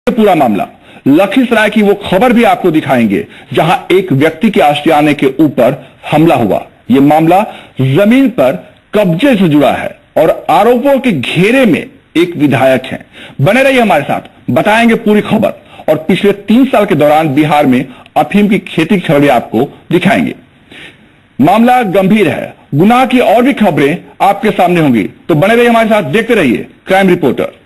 पूरा मामला। लखीसराय की वो खबर भी आपको दिखाएंगे जहां एक व्यक्ति के आशियाने के ऊपर हमला हुआ। ये मामला जमीन पर कब्जे से जुड़ा है और आरोपों के घेरे में एक विधायक है। बने रहिए हमारे साथ, बताएंगे पूरी खबर और पिछले 3 साल के दौरान बिहार में अफीम की खेती की खबरें आपको दिखाएंगे। मामला गंभीर है, गुनाह की और भी खबरें आपके सामने होंगी, तो बने रहिए हमारे साथ, देखते रहिए क्राइम रिपोर्टर।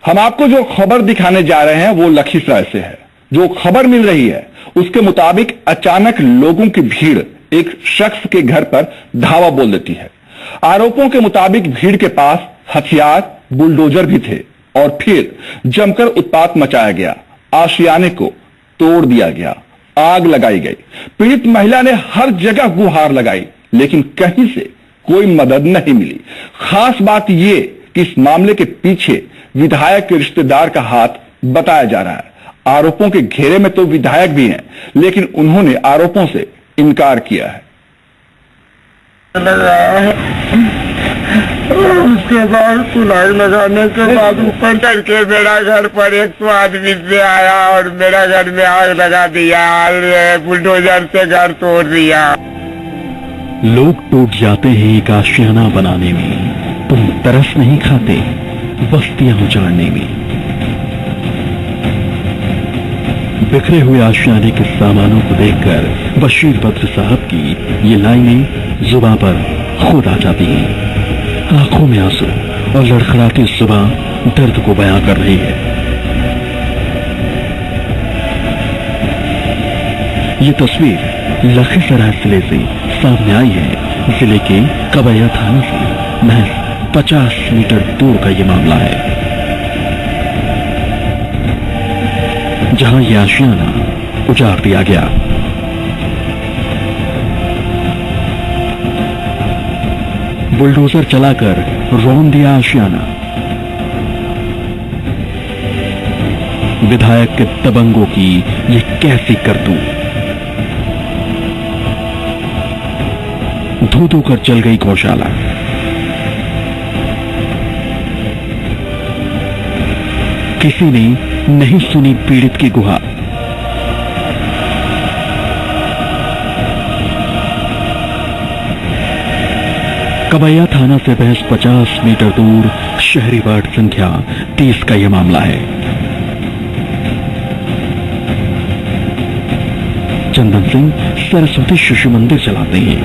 हम आपको जो खबर दिखाने जा रहे हैं वो लखीसराय से है। जो खबर मिल रही है उसके मुताबिक अचानक लोगों की भीड़ एक शख्स के घर पर धावा बोल देती है। आरोपों के मुताबिक भीड़ के पास हथियार, बुलडोजर भी थे और फिर जमकर उत्पात मचाया गया। आशियाने को तोड़ दिया गया, आग लगाई गई। पीड़ित महिला ने हर जगह गुहार लगाई, लेकिन कहीं से कोई मदद नहीं मिली। खास बात यह कि इस मामले के पीछे विधायक के रिश्तेदार का हाथ बताया जा रहा है। आरोपों के घेरे में तो विधायक भी हैं, लेकिन उन्होंने आरोपों से इनकार किया है। उसके बाद सुनाई लगाने के बाद ऊपर करके मेरा घर पर 100 आदमी से आया और मेरा घर में आग लगा दिया, बुलडोजर से घर तोड़ दिया। लोग टूट जाते हैं एक आशियाना बनाने में, तुम तरस नहीं खाते बस्तियां उजाड़ने में। बिखरे हुए आशियाने के सामानों को देखकर बशीर बद्र साहब की ये लाइनें जुबां पर खुद आ जाती हैं। आंखों में आंसू और लड़खड़ाती जुबां दर्द को बयां कर रही है। ये तस्वीर लखीसराय जिले से सामने आई है। जिले के कबैया थाने से महज 50 मीटर दूर का ये मामला है, जहां यह आशियाना उजाड़ दिया गया। बुलडोजर चलाकर रौंद दिया आशियाना। विधायक के दबंगों की ये कैसी करतूत। धू धू कर जल गई गौशाला। किसी ने नहीं सुनी पीड़ित की गुहार। कबैया थाना से महज 50 मीटर दूर शहरी वार्ड संख्या 30 का यह मामला है। चंदन सिंह सरस्वती शिशु मंदिर चलाते हैं।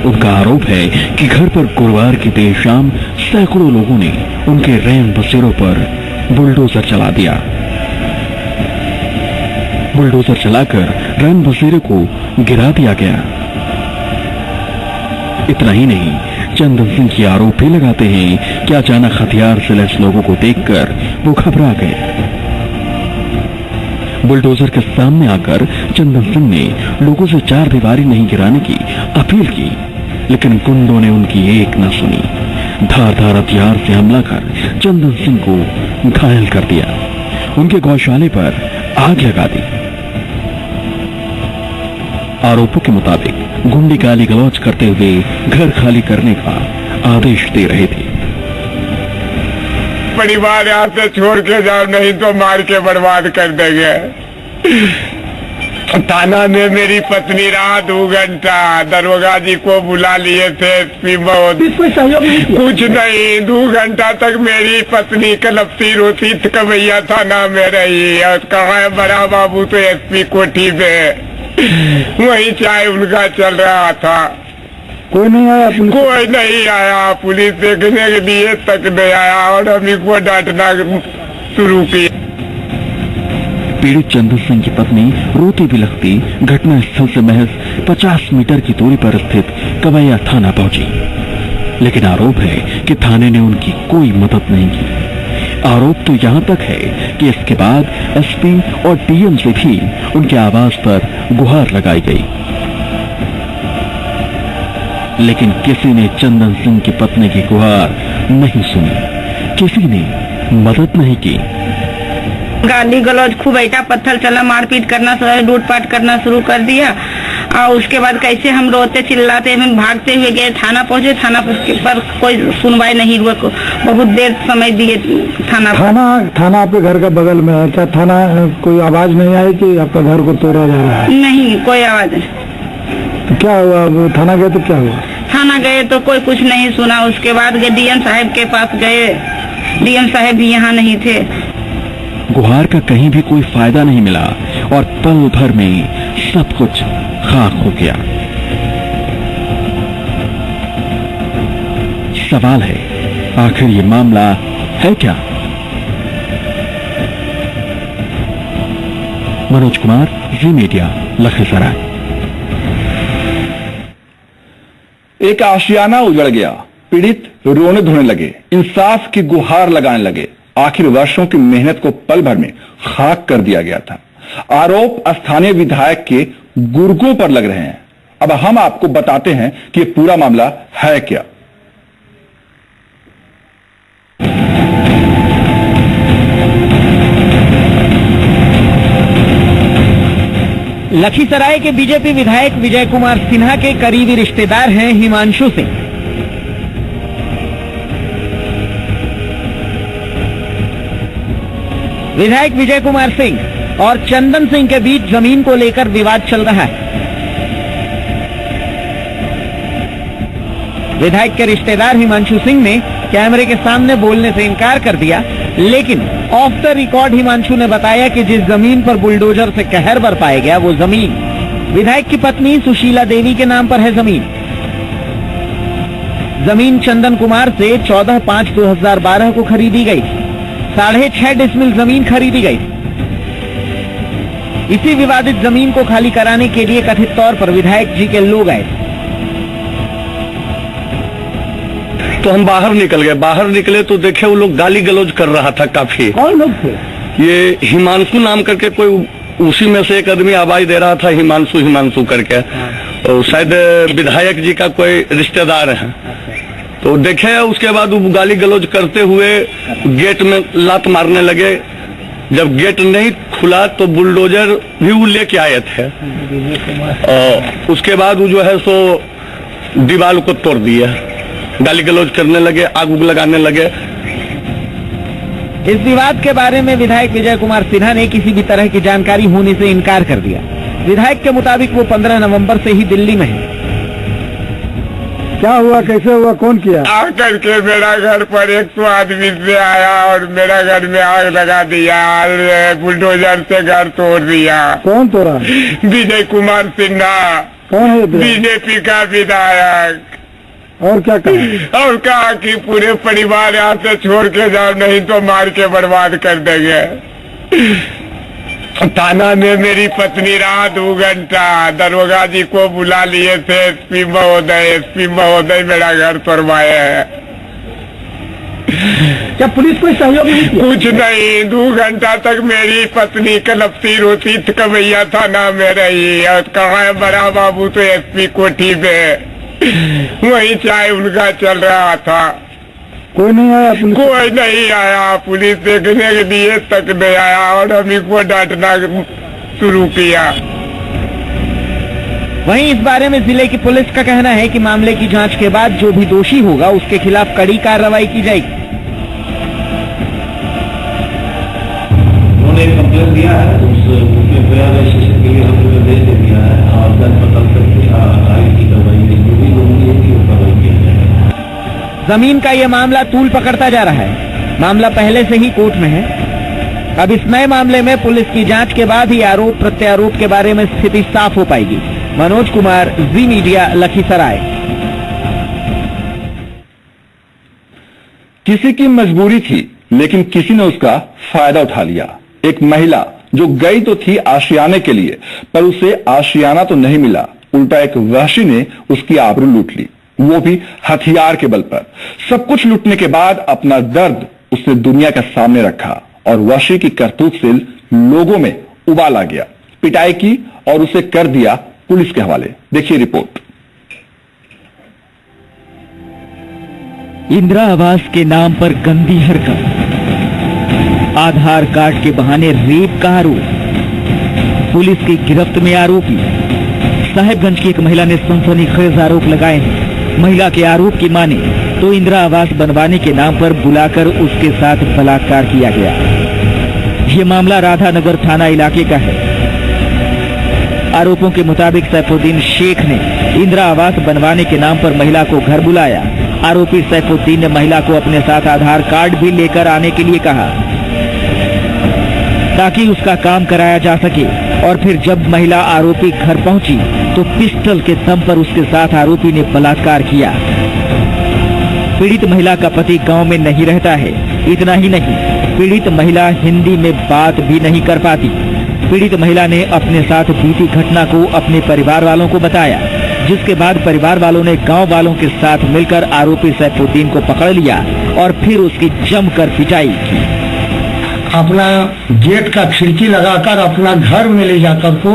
उनका आरोप है कि घर पर गुरुवार की देर शाम सैकड़ों लोगों ने उनके रैन बसेरों पर बुलडोजर चला दिया। बुलडोजर चलाकर रैन बसेरे को गिरा दिया गया। इतना ही नहीं, चंदन सिंह की आरोप भी लगाते हैं कि अचानक हथियार से लैस लोगों को देखकर वो घबरा गए। बुलडोजर के सामने आकर चंदन सिंह ने लोगों से चार दीवारी नहीं गिराने की अपील की, लेकिन गुंडों ने उनकी एक न सुनी। धारदार हथियार से हमला कर चंदन सिंह को घायल कर दिया। उनके गौशाले पर आग लगा दी। आरोपों के मुताबिक गुंडे गाली गलौज करते हुए घर खाली करने का आदेश दे रहे थे। परिवार यहाँ से छोड़ के जाओ, नहीं तो मार के बर्बाद कर देंगे। थाना में मेरी पत्नी रहा 2 घंटा, दरोगा जी को बुला लिए थे। कुछ नहीं, 2 घंटा तक मेरी पत्नी कलपती रोती कबैया थाना में रही। और कहा है बड़ा बाबू तो एसपी कोठी पे, वही चाय उनका चल रहा था। कोई नहीं आया? कोई नहीं आया, पुलिस देखने के लिए तक नहीं आया और हम को डांटना शुरू किया। पीड़ित चंदन सिंह की पत्नी रोती बिलखती घटना स्थल से महज 50 मीटर की दूरी पर स्थित कबैया थाना पहुंची, लेकिन आरोप है कि थाने ने उनकी कोई मदद नहीं की। आरोप तो यहां तक है कि इसके बाद एसपी और डीएम से भी उनके आवास पर गुहार लगाई गई। लेकिन किसी ने चंदन सिंह की पत्नी की गुहार नहीं सुनी, किसी ने मदद नहीं की। गाली गलौज खूब ईटा पत्थर चला, मारपीट करना, लूटपाट करना शुरू कर दिया। और उसके बाद कैसे हम रोते चिल्लाते हम भागते हुए गए, थाना पहुंचे। थाना पर कोई सुनवाई नहीं हुआ, बहुत देर समय दिए थाना। थाना आपके घर का बगल में है क्या? थाना कोई आवाज नहीं आई कि आपका घर को तोड़ा जा रहा है? नहीं, कोई आवाज नहीं। तो क्या हुआ? थाना गए तो क्या हुआ? थाना गए तो कोई कुछ नहीं सुना। उसके बाद गए डीएम साहब के पास गए, डीएम साहब भी यहाँ नहीं थे। गुहार का कहीं भी कोई फायदा नहीं मिला और पल भर में सब कुछ खाक हो गया। सवाल है, आखिर ये मामला है क्या? मनोज कुमार, जी मीडिया, लखीसराय। एक आशियाना उजड़ गया, पीड़ित रोने धोने लगे, इंसाफ की गुहार लगाने लगे। आखिर वर्षों की मेहनत को पल भर में खाक कर दिया गया था। आरोप स्थानीय विधायक के गुर्गों पर लग रहे हैं। अब हम आपको बताते हैं कि यह पूरा मामला है क्या। लखीसराय के बीजेपी विधायक विजय कुमार सिन्हा के करीबी रिश्तेदार हैं हिमांशु सिंह। विधायक विजय कुमार सिंह और चंदन सिंह के बीच जमीन को लेकर विवाद चल रहा है। विधायक के रिश्तेदार हिमांशु सिंह ने कैमरे के सामने बोलने से इनकार कर दिया, लेकिन ऑफ द रिकॉर्ड हिमांशु ने बताया कि जिस जमीन पर बुलडोजर से कहर बरपाया गया वो जमीन विधायक की पत्नी सुशीला देवी के नाम पर है। जमीन चंदन कुमार से 14/5/2012 को खरीदी गई थी। 6.5 डिसमिल जमीन खरीदी गई। इसी विवादित जमीन को खाली कराने के लिए कथित तौर पर विधायक जी के लोग आए। तो हम बाहर निकल गए। बाहर निकले तो देखे वो लोग गाली गलौज कर रहा था काफी। कौन लोग थे? ये हिमांशु नाम करके कोई, उसी में से एक आदमी आवाज दे रहा था हिमांशु हिमांशु करके। और शायद विधायक जी का कोई रिश्तेदार है। तो देखे उसके बाद वो गाली गलौज करते हुए गेट में लात मारने लगे। जब गेट नहीं खुला तो बुलडोजर भी वो लेके आए थे। और उसके बाद वो जो है सो दीवार को तोड़ दिया, गाली गलौज करने लगे, आग उग लगाने लगे। इस विवाद के बारे में विधायक विजय कुमार सिन्हा ने किसी भी तरह की जानकारी होने से इनकार कर दिया। विधायक के मुताबिक वो 15 नवंबर से ही दिल्ली में है। क्या हुआ, कैसे हुआ, कौन किया? आकर के मेरा घर पर 100 आदमी से आया और मेरा घर में आग लगा दिया, बुलडोजर से घर तोड़ दिया। कौन तोड़ा? विजय कुमार सिन्हा। कौन है? बीजेपी का विधायक। और क्या कहा? और कहा कि पूरे परिवार यहाँ से छोड़ के जाओ, नहीं तो मार के बर्बाद कर देंगे। थाना में मेरी पत्नी रहा 2 घंटा। दरोगा जी को बुला लिए थे, एसपी महोदय मेरा घर तोड़वाए हैं। क्या पुलिस कोई सहयोग नहीं किया? कुछ नहीं। 2 घंटा तक मेरी पत्नी कलपती रोती कवैया थाना में रही। और कहा है बड़ा बाबू तो एसपी कोठी पे, वही चाय उनका चल रहा था। कोई नहीं आया? कोई नहीं आया। पुलिस देखने के लिए तक नहीं आया और हम को डांटना शुरू किया। वहीं इस बारे में जिले की पुलिस का कहना है कि मामले की जांच के बाद जो भी दोषी होगा उसके खिलाफ कड़ी कार्रवाई की जाएगी। उन्होंने कंप्लेन दिया है, उसके प्रयास स्टेशन के लिए हमने भेज दिया है और जनपद तक आगे की कार्रवाई जो भी होगी वो कार्रवाई किया जाएगा। जमीन का ये मामला तूल पकड़ता जा रहा है। मामला पहले से ही कोर्ट में है। अब इस नए मामले में पुलिस की जांच के बाद ही आरोप प्रत्यारोप के बारे में स्थिति साफ हो पाएगी। मनोज कुमार, जी मीडिया, लखीसराय। किसी की मजबूरी थी, लेकिन किसी ने उसका फायदा उठा लिया। एक महिला जो गई तो थी आशियाने के लिए, पर उसे आशियाना तो नहीं मिला, उल्टा एक वहशी ने उसकी आबरू लूट ली, वो भी हथियार के बल पर। सब कुछ लूटने के बाद अपना दर्द उसने दुनिया के सामने रखा और वहशी की करतूत से लोगों में उबाल आ गया। पिटाई की और उसे कर दिया पुलिस के हवाले। देखिए रिपोर्ट। इंदिरा आवास के नाम पर गंदी हरकत, आधार कार्ड के बहाने रेप का आरोप, पुलिस की गिरफ्त में आरोपी। साहेबगंज की एक महिला ने सनसनीखेज आरोप लगाए हैं। महिला के आरोप की माने तो इंदिरा आवास बनवाने के नाम पर बुलाकर उसके साथ बलात्कार किया गया। ये मामला राधानगर थाना इलाके का है। आरोपों के मुताबिक सैफुद्दीन शेख ने इंदिरा आवास बनवाने के नाम पर महिला को घर बुलाया। आरोपी सैफुद्दीन ने महिला को अपने साथ आधार कार्ड भी लेकर आने के लिए कहा ताकि उसका काम कराया जा सके, और फिर जब महिला आरोपी घर पहुंची तो पिस्टल के दम पर उसके साथ आरोपी ने बलात्कार किया। पीड़ित महिला का पति गांव में नहीं रहता है। इतना ही नहीं, पीड़ित महिला हिंदी में बात भी नहीं कर पाती। पीड़ित महिला ने अपने साथ बीती घटना को अपने परिवार वालों को बताया, जिसके बाद परिवार वालों ने गांव वालों के साथ मिलकर आरोपी सैफुद्दीन को पकड़ लिया और फिर उसकी जमकर पिटाई की। अपना गेट का खिड़की लगाकर अपना घर में ले जाकर को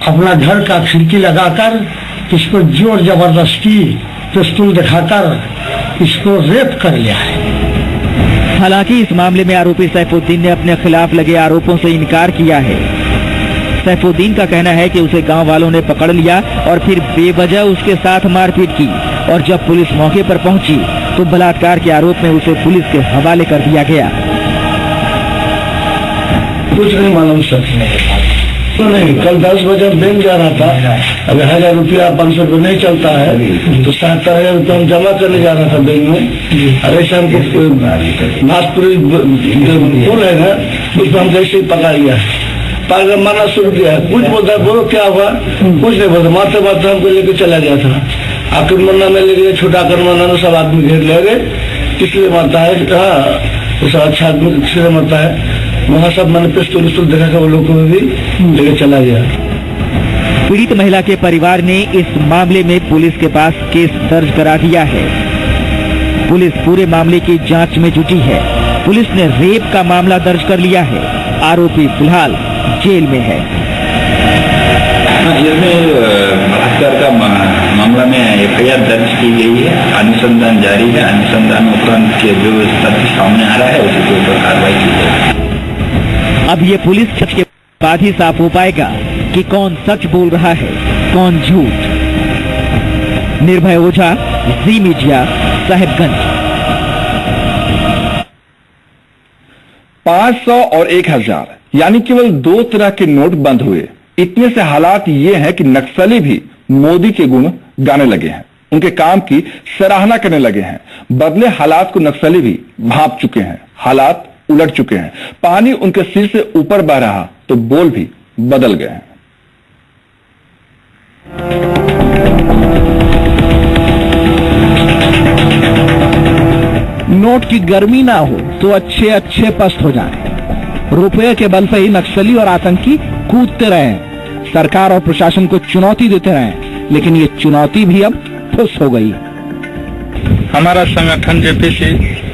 अपना घर का खिड़की लगाकर इसको जोर जबरदस्ती पिस्तौल दिखाकर इसको रेप कर लिया है। हालांकि इस मामले में आरोपी सैफुद्दीन ने अपने खिलाफ लगे आरोपों से इनकार किया है। सैफुद्दीन का कहना है कि उसे गांव वालों ने पकड़ लिया और फिर बेवजह उसके साथ मारपीट की, और जब पुलिस मौके पर पहुंची तो बलात्कार के आरोप में उसे पुलिस के हवाले कर दिया गया। कुछ नहीं मालूम सर, तो नहीं, कल 10 बजे बैंक जा रहा था। अगर 1000 रुपया 500 रुपये नहीं चलता है तो 7000 रुपया हम जमा करने जा रहा था बैंक में। अरे शाम को नाथपुरी पुल है ना, उसमें हम जैसे ही पकड़ लिया, पागल मारना शुरू किया। कुछ बोलता है, बोलो क्या हुआ, कुछ नहीं बोलता, मारते मारते हमको लेके चला गया था। आखिर मरना में लेके छोटा कर मरना में सब आदमी घेर ले गए। किसलिए मरता है, कहा उस अच्छा आदमी किसलिए मरता है, वहाँ सब मैंने पिस्तौल देखा था, वो लोग को भी लेके चला गया। पीड़ित महिला के परिवार ने इस मामले में पुलिस के पास केस दर्ज करा दिया है। पुलिस पूरे मामले की जांच में जुटी है। पुलिस ने रेप का मामला दर्ज कर लिया है। आरोपी फिलहाल जेल में है। जेल में बलात्कार का मामला में एफआईआर दर्ज की गई है। अनुसंधान जारी है। अनुसंधान उपरांत के जो तथ्य सामने आ रहा है उसी के ऊपर कार्रवाई की जाएगी। अब ये पुलिस जांच के बाद ही साफ हो पाएगा कि कौन सच बोल रहा है, कौन झूठ। निर्भय ओझा, जी मीडिया, साहेबगंज। 500 और 1000 यानी केवल 2 तरह के नोट बंद हुए। इतने से हालात ये हैं कि नक्सली भी मोदी के गुण गाने लगे हैं, उनके काम की सराहना करने लगे हैं। बदले हालात को नक्सली भी भांप चुके हैं। हालात उलट चुके हैं। पानी उनके सिर से ऊपर बह रहा तो बोल भी बदल गए हैं। नोट की गर्मी ना हो तो अच्छे अच्छे पस्त हो जाएं। रुपए के बल पर ही नक्सली और आतंकी कूदते रहें। सरकार और प्रशासन को चुनौती देते रहें, लेकिन ये चुनौती भी अब फुस हो गई। हमारा संगठन जेपीसी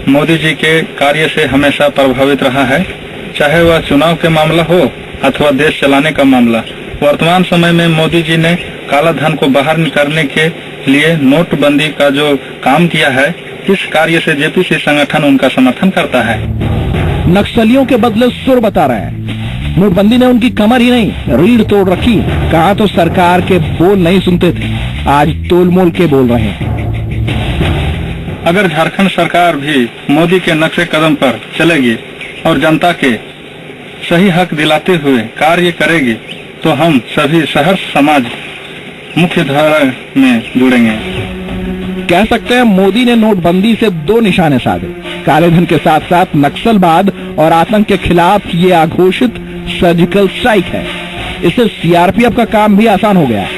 मोदी जी के कार्य से हमेशा प्रभावित रहा है, चाहे वह चुनाव के मामला हो अथवा देश चलाने का मामला। वर्तमान समय में मोदी जी ने काला धन को बाहर निकालने के लिए नोटबंदी का जो काम किया है, इस कार्य से जेपीसी संगठन उनका समर्थन करता है। नक्सलियों के बदले सुर बता रहे हैं। नोटबंदी ने उनकी कमर ही नहीं, रीढ़ तोड़ रखी। कहा तो सरकार के बोल नहीं सुनते थे, आज तोलमोल के बोल रहे हैं। अगर झारखंड सरकार भी मोदी के नक्शे कदम पर चलेगी और जनता के सही हक दिलाते हुए कार्य करेगी तो हम सभी सहर्ष समाज मुख्य धारा में जुड़ेंगे। कह सकते हैं मोदी ने नोटबंदी से 2 निशाने साधे। काले धन के साथ साथ नक्सलवाद और आतंक के खिलाफ ये आघोषित सर्जिकल स्ट्राइक है। इससे सीआरपीएफ का काम भी आसान हो गया है।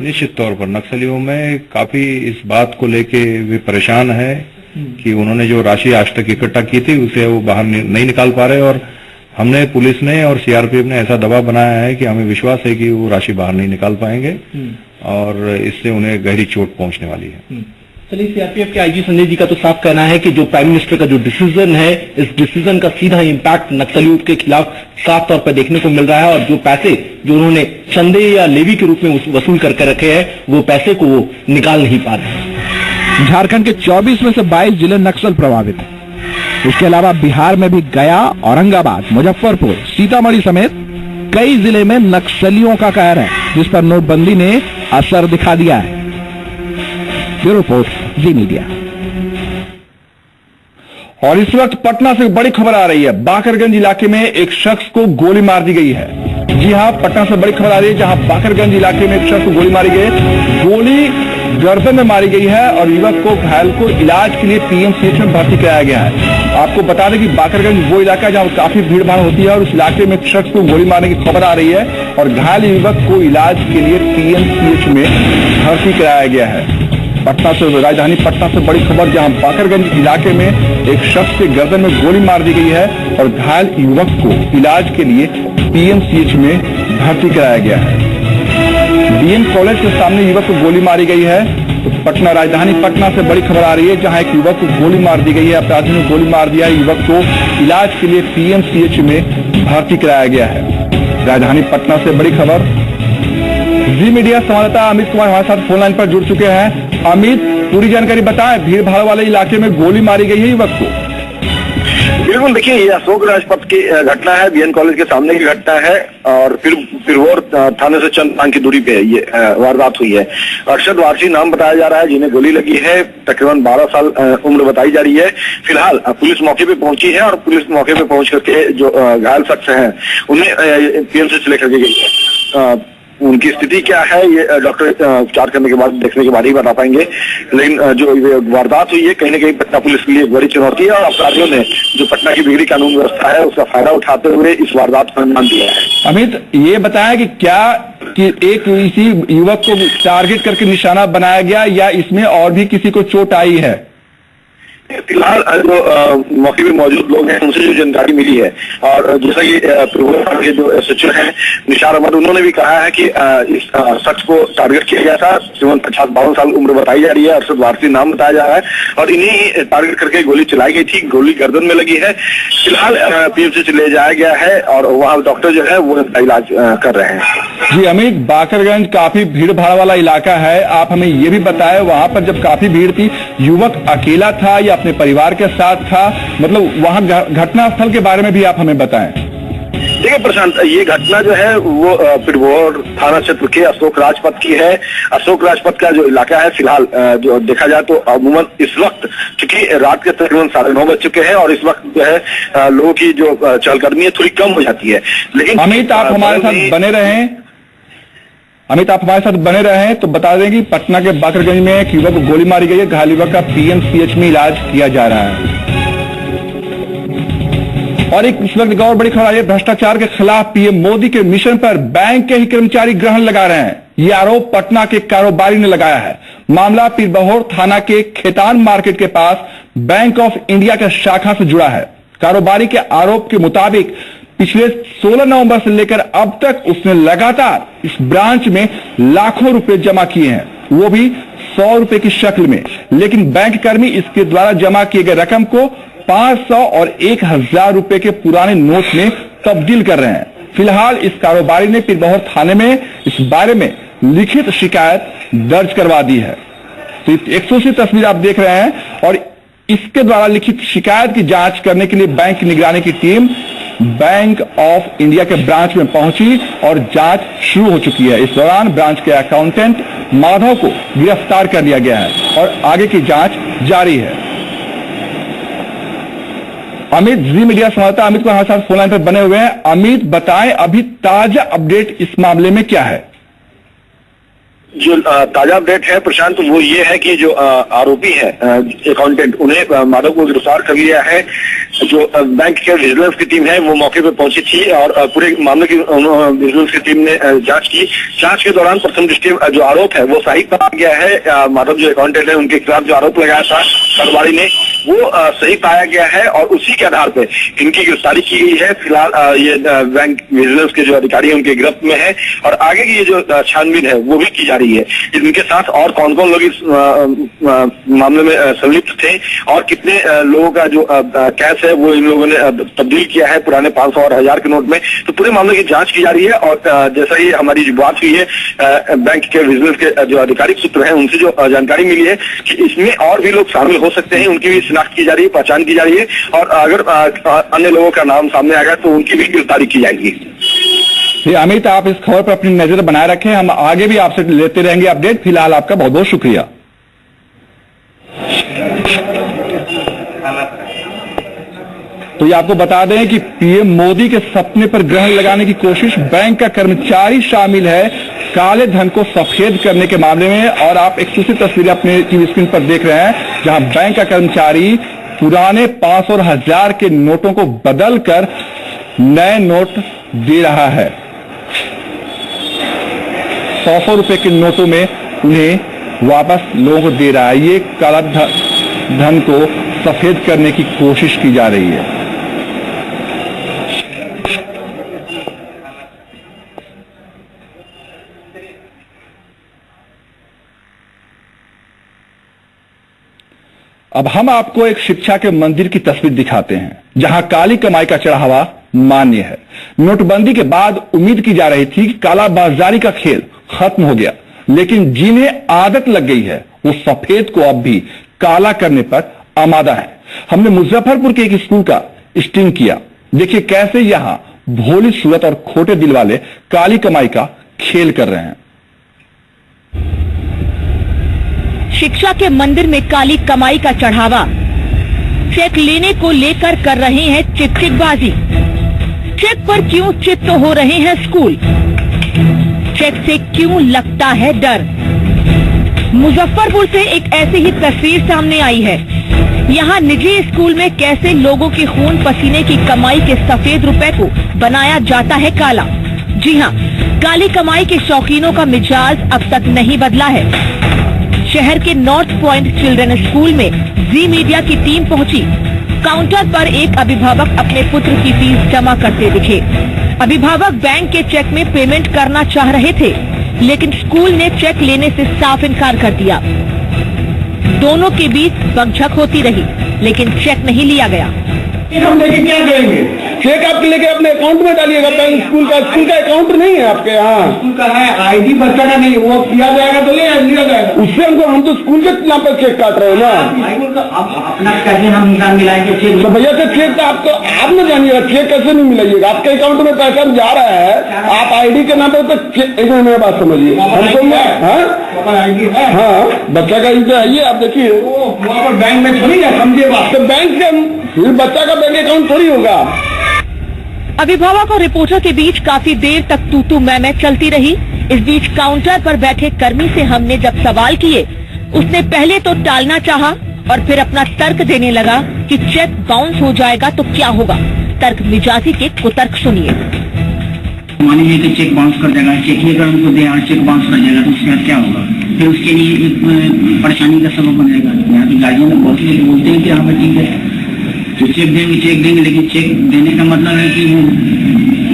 निश्चित तौर पर नक्सलियों में काफी इस बात को लेके वे परेशान है कि उन्होंने जो राशि आज तक इकट्ठा की थी उसे वो बाहर नहीं निकाल पा रहे, और हमने पुलिस ने और सीआरपीएफ ने ऐसा दबाव बनाया है कि हमें विश्वास है कि वो राशि बाहर नहीं निकाल पाएंगे और इससे उन्हें गहरी चोट पहुंचने वाली है। चलिए, सीआरपीएफ के आईजी संजय जी का तो साफ कहना है कि जो प्राइम मिनिस्टर का जो डिसीजन है, इस डिसीजन का सीधा इम्पैक्ट नक्सलियों के खिलाफ साफ तौर पर देखने को मिल रहा है, और जो पैसे जो उन्होंने चंदे या लेवी के रूप में वसूल करके रखे हैं, वो पैसे को वो निकाल नहीं पा रहे हैं। झारखंड के 24 में से 22 जिले नक्सल प्रभावित हैं। इसके अलावा बिहार में भी गया, औरंगाबाद, मुजफ्फरपुर, सीतामढ़ी समेत कई जिले में नक्सलियों का कहर है, जिस पर नोटबंदी ने असर दिखा दिया है। ब्यूरो रिपोर्ट, जी मीडिया। और इस वक्त पटना से बड़ी खबर आ रही है। बाकरगंज इलाके में एक शख्स को गोली मार दी गई है। जी हां, पटना से बड़ी खबर आ रही है, जहां बाकरगंज इलाके में एक शख्स को गोली मारी गई। गोली गर्दन में मारी गई है और युवक को, घायल को इलाज के लिए पीएमसीएच में भर्ती कराया गया है। आपको बता दें कि बाकरगंज वो इलाका है जहां काफी भीड़ भाड़ होती है और उस इलाके में एक शख्स को गोली मारने की खबर आ रही है और घायल युवक को इलाज के लिए पीएमसीएच में भर्ती कराया गया है। पटना से, राजधानी पटना से बड़ी खबर, जहां बाकरगंज इलाके में एक शख्स के गर्दन में गोली मार दी गई है और घायल युवक को इलाज के लिए पीएमसीएच में भर्ती कराया गया है। बीएन कॉलेज के सामने युवक को गोली मारी गई है। तो पटना, राजधानी पटना से बड़ी खबर आ रही है, जहां एक युवक को गोली मार दी गई है। अपराधियों ने गोली मार दिया है। युवक को इलाज के लिए पीएमसीएच में भर्ती कराया गया है। राजधानी पटना से बड़ी खबर। जी मीडिया संवाददाता अमित कुमार हमारे साथ फोन लाइन पर जुड़ चुके हैं। अमित, पूरी जानकारी बताएं, भीड़ भाड़ वाले इलाके में गोली मारी गई है युवक को। बिल्कुल, देखिए ये अशोक राजपथ की घटना है, बीएन कॉलेज के सामने की घटना है और फिर थाने से चंद पांच की दूरी पे ये वारदात हुई है। अरशद वारसी नाम बताया जा रहा है, जिन्हें गोली लगी है। तकरीबन 12 साल उम्र बताई जा रही है। फिलहाल पुलिस मौके पे पहुंची है और पुलिस मौके पे पहुंच करके जो घायल शख्स हैं उन्हें पीएमसीएच लेकर के गई है। उनकी स्थिति क्या है ये डॉक्टर उपचार करने के बाद, देखने के बाद ही बता पाएंगे। लेकिन जो वारदात हुई है कहीं न कहीं पटना पुलिस के लिए बड़ी चुनौती है और अपराधियों ने जो पटना की बिगड़ी कानून व्यवस्था है उसका फायदा उठाते हुए इस वारदात को अंजाम दिया है। अमित, ये बताया कि एक इसी युवक को टारगेट करके निशाना बनाया गया या इसमें और भी किसी को चोट आई है? फिलहाल जो मौके पे मौजूद लोग हैं उनसे जो जानकारी मिली है और जैसा कि जो एसएचओ हैं निशार अहमद, उन्होंने भी कहा है कि इस शख्स को टारगेट किया गया था। 50-52 साल उम्र बताई जा रही है। अरशद वारसी नाम बताया जा रहा है और इन्हीं टारगेट करके गोली चलाई गई थी। गोली गर्दन में लगी है। फिलहाल पीएमसीएच ले जाया गया है और वहाँ डॉक्टर जो है वो इलाज कर रहे हैं। जी अमित, बाकरगंज काफी भीड़ भाड़ वाला इलाका है। आप हमें ये भी बताएं, वहां पर जब काफी भीड़ थी, युवक अकेला था या अपने परिवार के साथ था? मतलब वहां घटना स्थल के बारे में भी आप हमें बताएं। देखिए प्रशांत, ये घटना जो है वो पिरवोर थाना क्षेत्र के अशोक राजपथ की है। अशोक राजपथ का जो इलाका है, फिलहाल जो देखा जाए तो अमूमन इस वक्त क्योंकि रात के तकरीबन 9:30 बज चुके हैं और इस वक्त जो है लोगों की जो चहलकदमी है थोड़ी कम हो जाती है। लेकिन अमित, आप हमारे साथ बने रहें। अमित, आप हमारे साथ बने रहें तो बता दें कि पटना के बाकरगंज में एक युवक को गोली मारी गई है। घायल युवक का पीएमसीएच में इलाज किया जा रहा है। और एक इस वक्त और बड़ी खबर आई है, भ्रष्टाचार के खिलाफ पीएम मोदी के मिशन पर बैंक के ही कर्मचारी ग्रहण लगा रहे हैं। ये आरोप पटना के कारोबारी ने लगाया है। मामला पीरबहोर थाना के खेतान मार्केट के पास बैंक ऑफ इंडिया के शाखा से जुड़ा है। कारोबारी के आरोप के मुताबिक पिछले 16 नवंबर से लेकर अब तक उसने लगातार इस ब्रांच में लाखों रुपए जमा किए हैं, वो भी 100 रुपए की शक्ल में। लेकिन बैंक कर्मी इसके द्वारा जमा किए गए रकम को 500 और 1000 रुपए के पुराने नोट में तब्दील कर रहे हैं। फिलहाल इस कारोबारी ने पीरबहोर थाने में इस बारे में लिखित शिकायत दर्ज करवा दी है। तो 180 तस्वीर आप देख रहे हैं और इसके द्वारा लिखित शिकायत की जांच करने के लिए बैंक की निगरानी की टीम बैंक ऑफ इंडिया के ब्रांच में पहुंची और जांच शुरू हो चुकी है। इस दौरान ब्रांच के अकाउंटेंट माधव को गिरफ्तार कर लिया गया है और आगे की जांच जारी है। अमित, जी मीडिया संवाददाता अमित को हमारे साथ फोन लाइन पर बने हुए हैं। अमित, बताएं अभी ताजा अपडेट इस मामले में क्या है? जो ताजा अपडेट है प्रशांत, वो ये है कि जो आरोपी है अकाउंटेंट, उन्हें माधव को गिरफ्तार कर लिया है। जो बैंक के विजिलेंस की टीम है वो मौके पर पहुंची थी और पूरे मामले की विजिलेंस की टीम ने जांच की। जांच के दौरान प्रथम दृष्टया जो आरोप है वो सही पाया गया है। माधव जो अकाउंटेंट है उनके खिलाफ जो आरोप लगाया था पटवारी ने वो सही पाया गया है और उसी के आधार पर इनकी गिरफ्तारी की गई है। फिलहाल ये बैंक विजिलेंस के जो अधिकारी हैं उनके गिरफ्त में है और आगे की ये जो छानबीन है वो भी की जा रही है। इनके साथ और कौन कौन लोग इस मामले में संलिप्त थे और कितने लोगों का जो कैश है वो इन लोगों ने तब्दील किया है पुराने 500 और 1000 के नोट में, तो पूरे मामले की जांच की जा रही है। और जैसा ही हमारी जो बात हुई है बैंक के विजिलेंस के जो आधिकारिक सूत्र हैं उनसे जो जानकारी मिली है कि इसमें और भी लोग शामिल हो सकते हैं, उनकी भी शिनाख्त की जा रही है, पहचान की जा रही है और अगर अन्य लोगों का नाम सामने आएगा तो उनकी भी गिरफ्तारी की जाएगी। अमित, आप इस खबर पर अपनी नजर बनाए रखें, हम आगे भी आपसे लेते रहेंगे अपडेट। फिलहाल आपका बहुत बहुत शुक्रिया। तो ये आपको बता दें कि पीएम मोदी के सपने पर ग्रहण लगाने की कोशिश, बैंक का कर्मचारी शामिल है काले धन को सफेद करने के मामले में। और आप एक्सक्लूसिव तस्वीरें अपने टीवी स्क्रीन पर देख रहे हैं जहां बैंक का कर्मचारी पुराने 500 और 1000 के नोटों को बदलकर नए नोट दे रहा है। 100 रुपए के नोटों में उन्हें वापस लोगों को दे रहा है। ये काला धन को सफेद करने की कोशिश की जा रही है। अब हम आपको एक शिक्षा के मंदिर की तस्वीर दिखाते हैं जहां काली कमाई का चढ़ावा मान्य है। नोटबंदी के बाद उम्मीद की जा रही थी कि कालाबाजारी का खेल खत्म हो गया, लेकिन जिन्हें आदत लग गई है वो सफेद को अब भी काला करने पर आमादा है। हमने मुजफ्फरपुर के एक स्कूल का स्टिंग किया। देखिए कैसे यहां भोली सूरत और खोटे दिल वाले काली कमाई का खेल कर रहे हैं। शिक्षा के मंदिर में काली कमाई का चढ़ावा। चेक लेने को लेकर कर रहे हैं चिकचिकबाजी। चेक पर क्यों चित्त हो रहे हैं स्कूल? चेक से क्यों लगता है डर? मुजफ्फरपुर से एक ऐसी ही तस्वीर सामने आई है। यहाँ निजी स्कूल में कैसे लोगों के खून पसीने की कमाई के सफेद रुपए को बनाया जाता है काला। जी हाँ, काली कमाई के शौकीनों का मिजाज अब तक नहीं बदला है। शहर के नॉर्थ पॉइंट चिल्ड्रन स्कूल में जी मीडिया की टीम पहुंची। काउंटर पर एक अभिभावक अपने पुत्र की फीस जमा करते दिखे। अभिभावक बैंक के चेक में पेमेंट करना चाह रहे थे, लेकिन स्कूल ने चेक लेने से साफ इनकार कर दिया। दोनों के बीच बकझक होती रही, लेकिन चेक नहीं लिया गया। हम लेके क्या करेंगे? चेक आप लेके अपने अकाउंट में डालिएगा। बैंक स्कूल का अकाउंट नहीं है आपके यहाँ। स्कूल का है, आईडी बच्चा का नहीं, वो किया जाएगा तो लिया जाएगा। उससे हम तो स्कूल के नाम पर चेक काट रहे हैं ना। अपना कैसे हम निकाल मिलाएंगे चेक? तो भैया से चेक तो आपको आप न जानिएगा, चेक कैसे नहीं मिलाइएगा? आपके अकाउंट में पैसा जा रहा है, आप आईडी के नाम पर तो एक मेरी बात समझिए। हमको हाँ बच्चा का ही है, आप देखिए वहाँ पर बैंक में थोड़ी है, समझिए बात। तो बैंक से फिर बच्चा का बैंक अकाउंट थोड़ी होगा। अभिभावक और रिपोर्टर के बीच काफी देर तक तू मैं चलती रही। इस बीच काउंटर पर बैठे कर्मी से हमने जब सवाल किए, उसने पहले तो टालना चाहा और फिर अपना तर्क देने लगा कि चेक बाउंस हो जाएगा तो क्या होगा। तर्क मिजाजी के कुतर्क सुनिए। मान लीजिए कि चेक बाउंस कर जाएगा, चेक लेकर उनको दे और चेक बाउंस कर जाएगा तो उसके बाद क्या होगा? फिर उसके लिए एक परेशानी का सबब बन जाएगा। यहाँ की गार्जियन लोग बहुत लोग बोलते हैं कि हाँ भाई ठीक है तो चेक देंगे, लेकिन चेक देने का मतलब है कि वो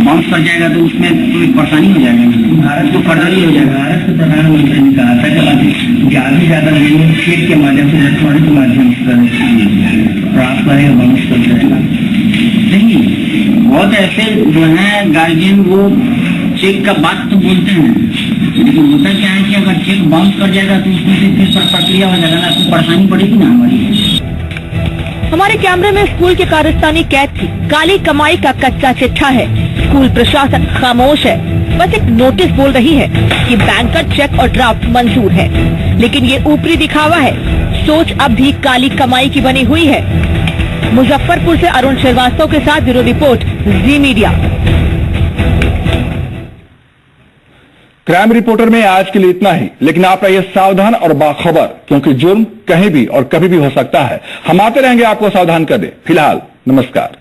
बाउंस कर जाएगा तो उसमें कोई परेशानी हो जाएगा, भारत को फर्दरी हो जाएगा। भारत के प्रधानमंत्री ने कहा था कि ज्यादा से ज्यादा लोग चेक के माध्यम से, इलेक्ट्रॉनिक के माध्यम से प्राप्त करेगा, बाउंस कर जाएगा। नहीं, बहुत ऐसे जो है गार्जियन वो चेक का बात तो बोलते हैं, लेकिन होता क्या है कि अगर चेक बाउंस कर जाएगा तो उसमें से फिर प्रक्रिया हो जाएगा ना, तो परेशानी पड़ेगी ना हमारी। हमारे कैमरे में स्कूल के कारस्तानी कैद थी। काली कमाई का कच्चा चिट्ठा है। स्कूल प्रशासन खामोश है, बस एक नोटिस बोल रही है कि बैंक का चेक और ड्राफ्ट मंजूर है, लेकिन ये ऊपरी दिखावा है। सोच अब भी काली कमाई की बनी हुई है। मुजफ्फरपुर से अरुण श्रीवास्तव के साथ ब्यूरो रिपोर्ट, जी मीडिया। क्राइम रिपोर्टर में आज के लिए इतना ही, लेकिन आप रहिए सावधान और बाखबर, क्योंकि जुर्म कहीं भी और कभी भी हो सकता है। हम आते रहेंगे आपको सावधान कर दे। फिलहाल नमस्कार।